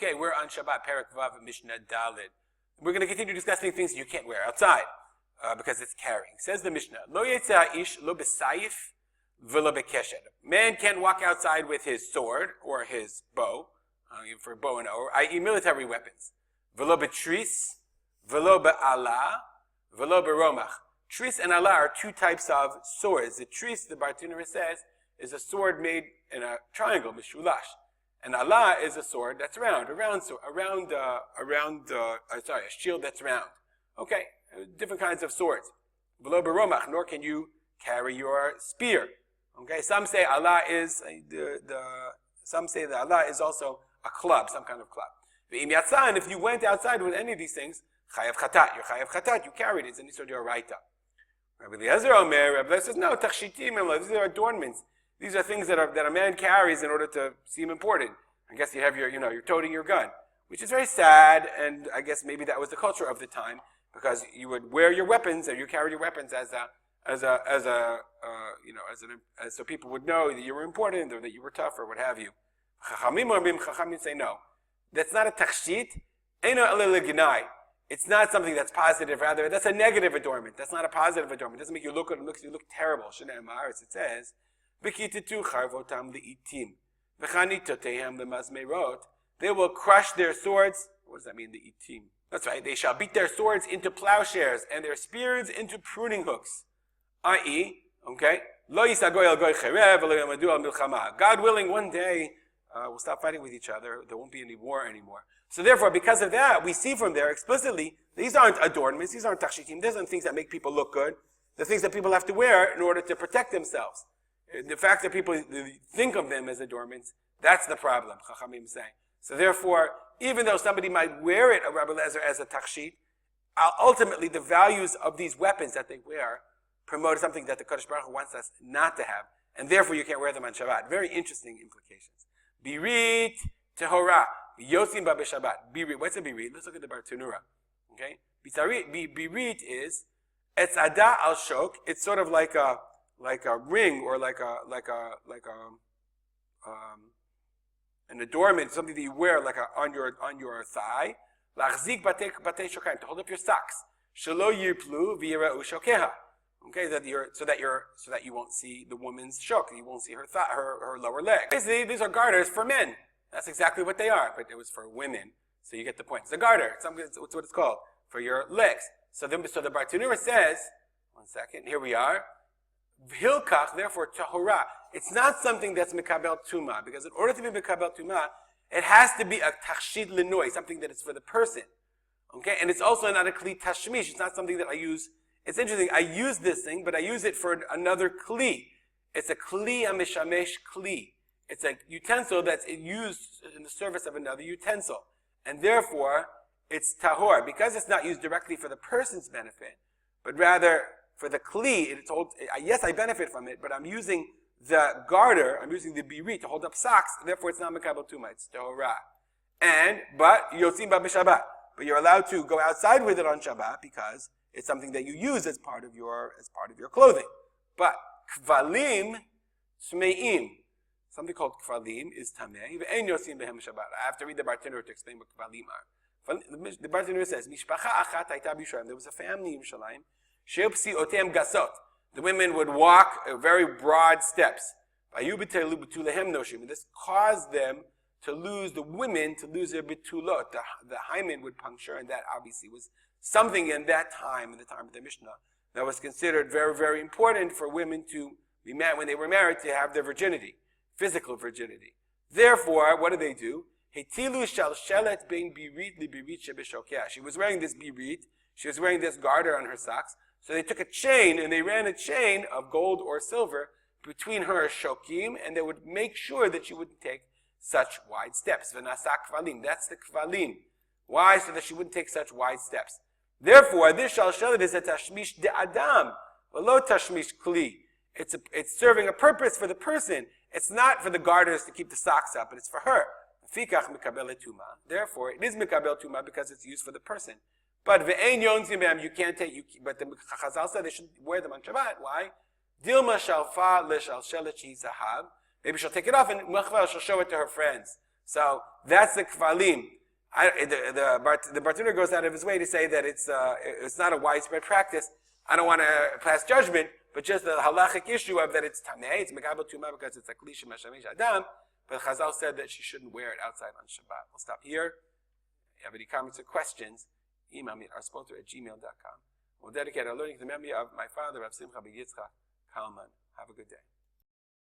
Okay, we're on Shabbat, Perek Vav, Mishnah Daled. We're going to continue discussing things you can't wear outside because it's carrying. Says the Mishnah, Lo yetzeh ish lo b'sayif v'lo b'keshed. Man can't walk outside with his sword or his bow, for bow and arrow, i.e. military weapons. V'lo b'tris, v'lo b'ala, v'lo b'romach. Tris and ala are two types of swords. The tris, the Bartenura says, is a sword made in a triangle, mishulash. And Allah is a sword that's round, a shield that's round. Okay, different kinds of swords. V'lo b'romach, nor can you carry your spear. Okay, some say Allah is some say that Allah is also a club, some kind of club. V'im yatzah, and if you went outside with any of these things, chayav chatat, you're chayav chatat, you carried it, it's an isur d'oraita. Rabbi Eliezer Omer, Rabbi Eliezer says, no, tachshitim, these are adornments. These are things that a man carries in order to seem important. I guess you have you're toting your gun, which is very sad, and I guess maybe that was the culture of the time, because you would wear your weapons, and you carry your weapons so people would know that you were important, or that you were tough, or what have you. Chachamim say no. That's not a tachshit. Eino ele leginai. It's not something that's positive, rather, that's a negative adornment. That's not a positive adornment. It doesn't make you look good, it makes you look terrible. Shneimar, as it says, V'kititu charvotam li'itim, v'chanitotehem lemazmerot. They will crush their swords. What does that mean, the itim? That's right, they shall beat their swords into plowshares, and their spears into pruning hooks. I.e., okay, lo yisagoy al goy cherev, v'lo yamadu al milchama. God willing, one day, we'll stop fighting with each other. There won't be any war anymore. So therefore, because of that, we see from there explicitly, these aren't adornments, these aren't tachshitim, these aren't things that make people look good. The things that people have to wear in order to protect themselves. The fact that people think of them as adornments, that's the problem, Chachamim say. So therefore, even though somebody might wear it, Rabbi Eliezer, as a tachshit, ultimately the values of these weapons that they wear promote something that the Kadosh Baruch Hu wants us not to have, and therefore you can't wear them on Shabbat. Very interesting implications. Birit tehorah. Yosim ba b'Shabbat. Birit. What's a birit? Let's look at the Bartenura. Okay? Birit is etzada al shok. It's sort of like a ring or like an adornment, something that you wear on your thigh. Lachzik batei shokayim, to hold up your socks. Shelo yirplu v'yira'u shokeha. Okay, so that you won't see the woman's shok, you won't see her lower leg. Basically, these are garters for men. That's exactly what they are, but it was for women. So you get the point. It's a garter. It's what it's called, for your legs. So the Bartenura says, one second, here we are. Hilkach, therefore, tahora. It's not something that's mikabel tuma, because in order to be mikabel tuma, it has to be a tachshid lenoi, something that is for the person. Okay, and it's also not a kli tashmish. It's not something that I use. It's interesting. I use this thing, but I use it for another kli. It's a kliamishamesh kli. It's a utensil that's used in the service of another utensil. And therefore, it's tahor. Because it's not used directly for the person's benefit, but rather for the kli, yes, I benefit from it, but I'm using the garter, I'm using the birit to hold up socks, therefore it's not mekabel tuma, it's tahorah. But yotzim ba b'Shabbat. But you're allowed to go outside with it on Shabbat because it's something that you use as part of your clothing. But kvalim tmeim. Something called kvalim is tamei. Ve'en yotzim behem Shabbat. I have to read the Bartenura to explain what kvalim are. The Bartenura says, Mishpacha achat hayta b'Yisrael. There was a family in Yerushalayim. She'u psi'otem gasot. The women would walk very broad steps. Vayu b'teilu b'tulehem noshim. This caused them to lose their betulot. The hymen would puncture, and that obviously was something in the time of the Mishnah, that was considered very, very important for women to be married, when they were married, to have their virginity, physical virginity. Therefore, what did they do? Hetilu shalshelet bein birit li birit shebeshokeh. She was wearing this birit, she was wearing this garter on her socks, so they took a chain, and they ran a chain of gold or silver between her shokim, and they would make sure that she wouldn't take such wide steps. V'nasa kvalim. That's the kvalim. Why? So that she wouldn't take such wide steps. Therefore, this shalshelet is a tashmish de adam, v'lo tashmish kli. It's serving a purpose for the person. It's not for the garters to keep the socks up, but it's for her. Fikach mikabel tuma. Therefore, it is mikabel tuma because it's used for the person. But ve'ein yonzim behem, you can't take. But the Chazal said they should wear them on Shabbat. Why? Dilma shalfa leshalshelet zahav. Maybe she'll take it off and she'll show it to her friends. So that's the kvalim. The Bartuner goes out of his way to say that it's not a widespread practice. I don't want to pass judgment, but just the halachic issue of that it's tameh, it's megabel tumah because it's a klisha mashamish adam. But Chazal said that she shouldn't wear it outside on Shabbat. We'll stop here. If you have any comments or questions, email me at ourspotter@gmail.com. We'll dedicate our learning to the memory of my father, Rav Simcha ben Yitzchak Kalman. Have a good day.